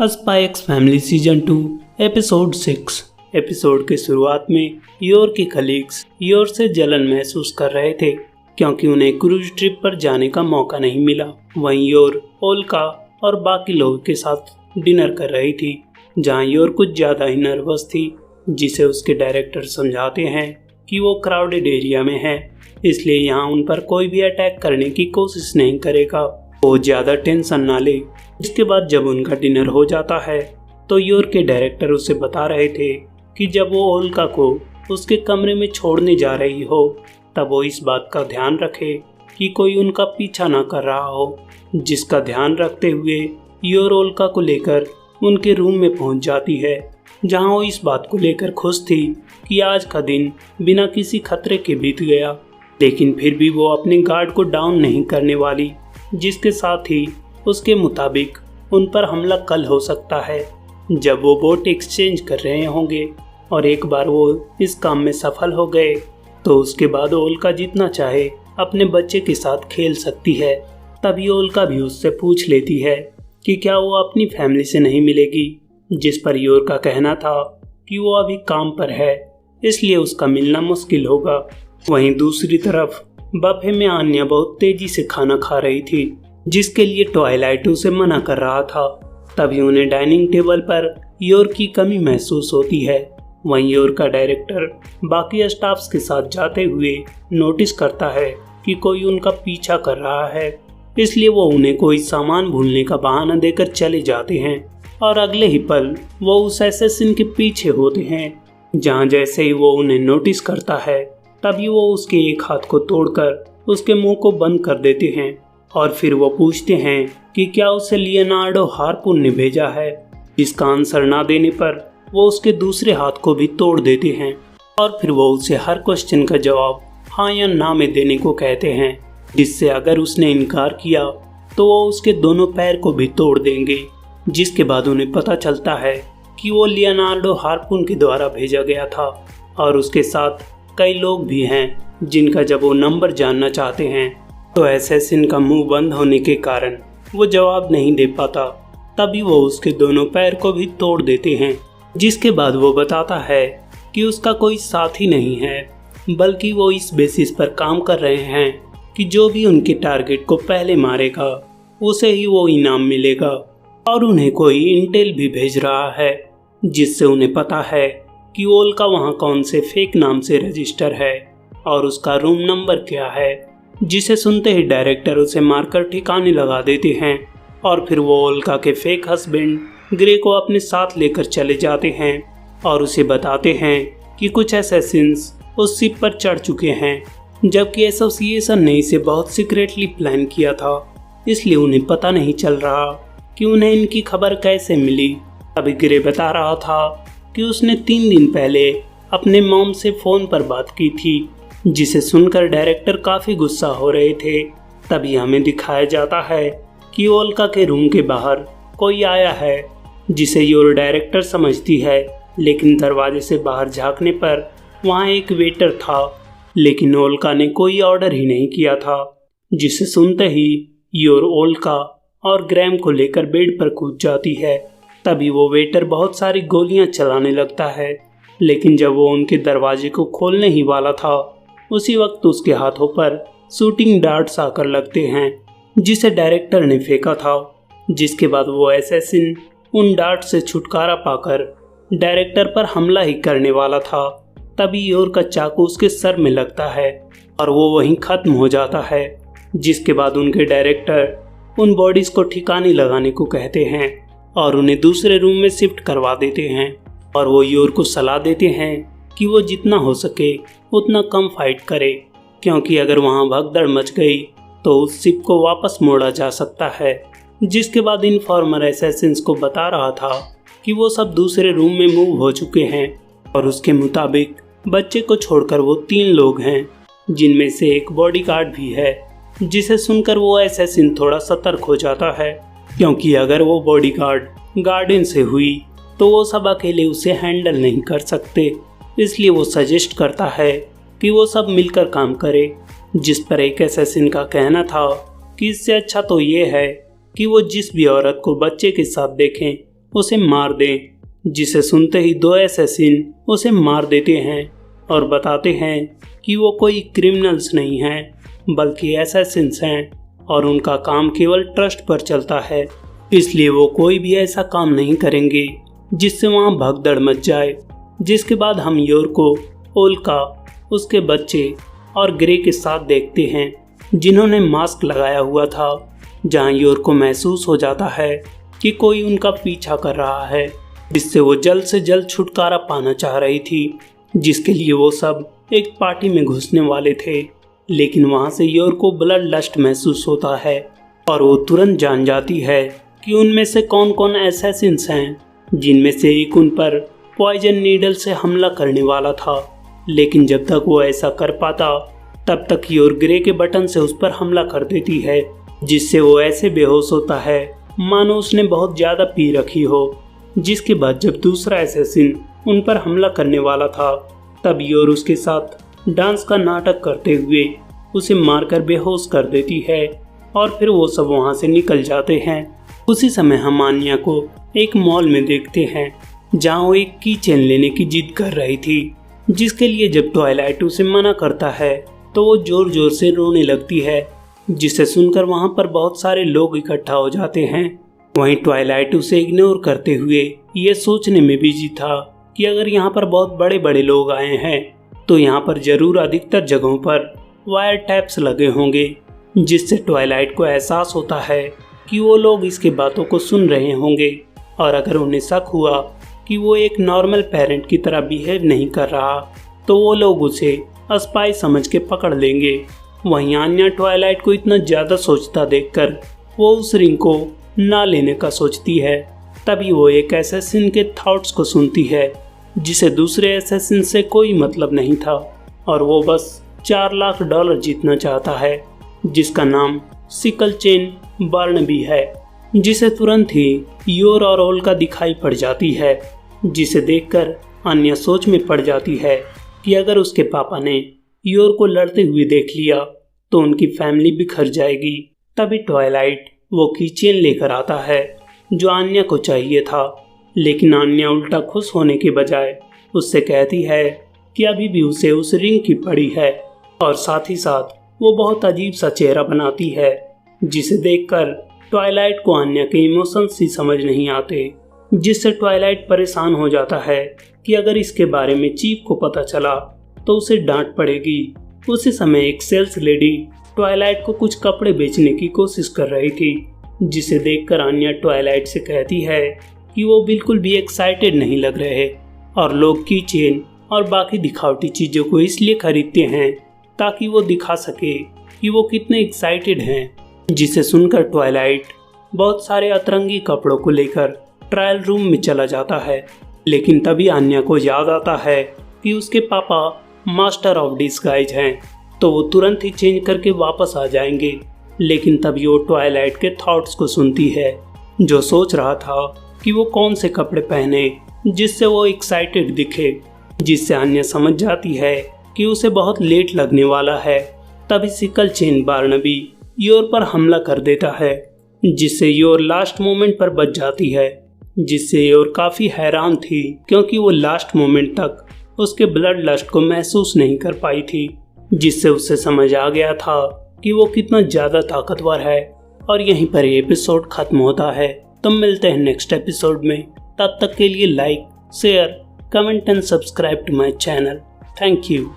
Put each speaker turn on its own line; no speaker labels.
Spy x family season 2 episode 6। Episode के शुरुआत में योर के कलीग्स योर से जलन महसूस कर रहे थे क्योंकि उन्हें क्रूज ट्रिप पर जाने का मौका नहीं मिला। वहीं योर ओल्का और बाकी लोगों के साथ डिनर कर रही थी, जहां योर कुछ ज़्यादा ही नर्वस थी, जिसे उसके डायरेक्टर समझाते हैं कि वो क्राउडेड एरिया में है, इसलिए यहाँ उन पर कोई भी अटैक करने की कोशिश नहीं करेगा, वो ज़्यादा टेंशन ना ले। इसके बाद जब उनका डिनर हो जाता है तो योर के डायरेक्टर उसे बता रहे थे कि जब वो ओल्का को उसके कमरे में छोड़ने जा रही हो तब वो इस बात का ध्यान रखे कि कोई उनका पीछा ना कर रहा हो, जिसका ध्यान रखते हुए योर ओल्का को लेकर उनके रूम में पहुंच जाती है, जहां वो इस बात को लेकर खुश थी कि आज का दिन बिना किसी खतरे के बीत गया। लेकिन फिर भी वो अपने गार्ड को डाउन नहीं करने वाली, जिसके साथ ही उसके मुताबिक उन पर हमला कल हो सकता है जब वो बोट एक्सचेंज कर रहे होंगे, और एक बार वो इस काम में सफल हो गए तो उसके बाद ओल्का जितना चाहे अपने बच्चे के साथ खेल सकती है। तभी ओल्का भी उससे पूछ लेती है कि क्या वो अपनी फैमिली से नहीं मिलेगी, जिस पर योर का कहना था कि वो अभी काम पर है, इसलिए उसका मिलना मुश्किल होगा। वहीं दूसरी तरफ बफे में आन्या बहुत तेजी से खाना खा रही थी, जिसके लिए ट्वाइलाइट उसे मना कर रहा था। तभी उन्हें डाइनिंग टेबल पर योर की कमी महसूस होती है। वहीं योर का डायरेक्टर बाकी स्टाफ्स के साथ जाते हुए नोटिस करता है कि कोई उनका पीछा कर रहा है, इसलिए वो उन्हें कोई सामान भूलने का बहाना देकर चले जाते हैं और अगले ही पल वो उस एसेसिन के पीछे होते हैं। जहाँ जैसे ही वो उन्हें नोटिस करता है तभी वो उसके एक हाथ को तोड़कर उसके मुंह को बंद कर देते हैं और फिर वो पूछते हैं कि क्या उसे लियोनार्डो हार्पून ने भेजा है। इसका आंसर ना देने पर वो उसके दूसरे हाथ को भी तोड़ देते हैं और फिर वो उसे हर क्वेश्चन का जवाब हाँ या ना में देने को कहते हैं, जिससे अगर उसने इनकार किया तो वो उसके दोनों पैर को भी तोड़ देंगे। जिसके बाद उन्हें पता चलता है कि वो लियोनार्डो हार्पून के द्वारा भेजा गया था और उसके साथ कई लोग भी हैं जिनका जब वो नंबर जानना चाहते हैं तो एसेसिन का मुंह बंद होने के कारण वो जवाब नहीं दे पाता। तभी वो उसके दोनों पैर को भी तोड़ देते हैं। जिसके बाद वो बताता है कि उसका कोई साथी नहीं है, बल्कि वो इस बेसिस पर काम कर रहे हैं कि जो भी उनके टारगेट को पहले मारेगा उसे ही वो इनाम मिलेगा, और उन्हें कोई इंटेल भी भेज रहा है जिससे उन्हें पता है कि ओल्का वहाँ कौन से फेक नाम से रजिस्टर है और उसका रूम नंबर क्या है, जिसे सुनते ही डायरेक्टर उसे मारकर ठिकाने लगा देते हैं। और फिर वो ओल्का के फेक हस्बैंड ग्रे को अपने साथ लेकर चले जाते हैं और उसे बताते हैं कि कुछ एसेसिन्स उस शिप पर चढ़ चुके हैं, जबकि एसोसिएशन ने इसे बहुत सीक्रेटली प्लान किया था, इसलिए उन्हें पता नहीं चल रहा कि उन्हें इनकी खबर कैसे मिली। अभी ग्रे बता रहा था कि उसने 3 दिन पहले अपने मॉम से फ़ोन पर बात की थी, जिसे सुनकर डायरेक्टर काफ़ी गुस्सा हो रहे थे। तभी हमें दिखाया जाता है कि ओल्का के रूम के बाहर कोई आया है, जिसे योर डायरेक्टर समझती है, लेकिन दरवाजे से बाहर झांकने पर वहाँ एक वेटर था, लेकिन ओल्का ने कोई ऑर्डर ही नहीं किया था। जिसे सुनते ही योर ओल्का और ग्रैम को लेकर बेड पर कूद जाती है। तभी वो वेटर बहुत सारी गोलियां चलाने लगता है, लेकिन जब वो उनके दरवाजे को खोलने ही वाला था उसी वक्त उसके हाथों पर शूटिंग डार्ट्स आकर लगते हैं, जिसे डायरेक्टर ने फेंका था। जिसके बाद वो एसेसिन उन डार्ट से छुटकारा पाकर डायरेक्टर पर हमला ही करने वाला था। तभी योर का चाकू उसके सर में लगता है और वो वहीं ख़त्म हो जाता है। जिसके बाद उनके डायरेक्टर उन बॉडीज़ को ठिकाने लगाने को कहते हैं और उन्हें दूसरे रूम में शिफ्ट करवा देते हैं, और वो योर को सलाह देते हैं कि वो जितना हो सके उतना कम फाइट करे, क्योंकि अगर वहाँ भगदड़ मच गई तो उस शिप को वापस मोड़ा जा सकता है। जिसके बाद इन्फॉर्मर एसेसिन्स को बता रहा था कि वो सब दूसरे रूम में मूव हो चुके हैं और उसके मुताबिक बच्चे को छोड़कर वो 3 लोग हैं, जिनमें से एक बॉडीगार्ड भी है। जिसे सुनकर वो एसेसिन थोड़ा सतर्क हो जाता है, क्योंकि अगर वो बॉडीगार्ड गार्डन से हुई तो वो सब अकेले उसे हैंडल नहीं कर सकते, इसलिए वो सजेस्ट करता है कि वो सब मिलकर काम करे। जिस पर एक एसेसिन का कहना था कि इससे अच्छा तो ये है कि वो जिस भी औरत को बच्चे के साथ देखें उसे मार दें, जिसे सुनते ही दो असैसिन उसे मार देते हैं और बताते हैं कि वो कोई क्रिमिनल्स नहीं हैं बल्कि असैसिन्स हैं और उनका काम केवल ट्रस्ट पर चलता है, इसलिए वो कोई भी ऐसा काम नहीं करेंगे जिससे वहाँ भगदड़ मच जाए। जिसके बाद हम योर को ओल्का, उसके बच्चे और ग्रे के साथ देखते हैं जिन्होंने मास्क लगाया हुआ था, जहाँ योर को महसूस हो जाता है कि कोई उनका पीछा कर रहा है, जिससे वो जल्द से जल्द छुटकारा पाना चाह रही थी, जिसके लिए वो सब एक पार्टी में घुसने वाले थे। लेकिन वहाँ से योर को ब्लड लस्ट महसूस होता है और वो तुरंत जान जाती है कि उनमें से कौन कौन असैसिन्स हैं, जिनमें से एक उन पर पॉइजन नीडल से हमला करने वाला था। लेकिन जब तक वो ऐसा कर पाता तब तक योर ग्रे के बटन से उस पर हमला कर देती है, जिससे वो ऐसे बेहोश होता है मानो उसने बहुत ज़्यादा पी रखी हो। जिसके बाद जब दूसरा असैसिन उन पर हमला करने वाला था तब योर उसके साथ डांस का नाटक करते हुए उसे मारकर बेहोश कर देती है और फिर वो सब वहाँ से निकल जाते हैं। उसी समय हम आन्या को एक मॉल में देखते हैं जहाँ वो एक की चेन लेने की जिद कर रही थी, जिसके लिए जब ट्वाइलाइट उसे मना करता है तो वो जोर जोर से रोने लगती है, जिसे सुनकर वहाँ पर बहुत सारे लोग इकट्ठा हो जाते हैं। वहीं ट्वाइलाइट उसे इग्नोर करते हुए ये सोचने में बिजी था कि अगर यहाँ पर बहुत बड़े बड़े लोग आए हैं तो यहाँ पर जरूर अधिकतर जगहों पर वायर टैप्स लगे होंगे, जिससे ट्वाइलाइट को एहसास होता है कि वो लोग इसके बातों को सुन रहे होंगे और अगर उन्हें शक हुआ कि वो एक नॉर्मल पेरेंट की तरह बिहेव नहीं कर रहा तो वो लोग उसे स्पाई समझ के पकड़ लेंगे। वहीं आन्या ट्वाइलाइट को इतना ज़्यादा सोचता देखकर वो उस रिंग को ना लेने का सोचती है। तभी वो एक असैसिन के थॉट्स को सुनती है, जिसे दूसरे असैसिन से कोई मतलब नहीं था और वो बस $4 लाख जीतना चाहता है, जिसका नाम सिकल चेन बार्नबी है, जिसे तुरंत ही योर और ओल्का दिखाई पड़ जाती है, जिसे देखकर आन्या सोच में पड़ जाती है कि अगर उसके पापा ने योर को लड़ते हुए देख लिया तो उनकी फैमिली बिखर जाएगी। तभी ट्वाइलाइट वो कीचेन लेकर आता है जो आन्या को चाहिए था, लेकिन आन्या उल्टा खुश होने के बजाय उससे कहती है कि अभी भी उसे उस रिंग की पड़ी है और साथ ही साथ वो बहुत अजीब सा चेहरा बनाती है, जिसे देखकर ट्वाइलाइट को आन्या के इमोशंस ही समझ नहीं आते, जिससे ट्वाइलाइट परेशान हो जाता है कि अगर इसके बारे में चीफ को पता चला तो उसे डांट पड़ेगी। उसी समय एक सेल्स लेडी ट्वाइलाइट को कुछ कपड़े बेचने की कोशिश कर रही थी, जिसे देखकर आन्या ट्वाइलाइट से कहती है कि वो बिल्कुल भी एक्साइटेड नहीं लग रहे और लोग की चेन और बाकी दिखावटी चीज़ों को इसलिए खरीदते हैं ताकि वो दिखा सके कि वो कितने एक्साइटेड हैं। जिसे सुनकर ट्वाइलाइट बहुत सारे अतरंगी कपड़ों को लेकर ट्रायल रूम में चला जाता है, लेकिन तभी आन्या को याद आता है कि उसके पापा मास्टर ऑफ डिस्गाइज हैं, तो वो तुरंत ही चेंज करके वापस आ जाएंगे। लेकिन तभी वो ट्वाइलाइट के थॉट्स को सुनती है, जो सोच रहा था कि वो कौन से कपड़े पहने जिससे वो एक्साइटेड दिखे, जिससे आन्या समझ जाती है कि उसे बहुत लेट लगने वाला है। तभी सिकल चेन बार्नबी योर पर हमला कर देता है, जिससे योर लास्ट मोमेंट पर बच जाती है, जिससे योर काफ़ी हैरान थी क्योंकि वो लास्ट मोमेंट तक उसके ब्लड लस्ट को महसूस नहीं कर पाई थी, जिससे उसे समझ आ गया था कि वो कितना ज़्यादा ताकतवर है। और यहीं पर ये एपिसोड खत्म होता है। तो मिलते हैं नेक्स्ट एपिसोड में, तब तक के लिए like, share, comment and subscribe to my channel. Thank you.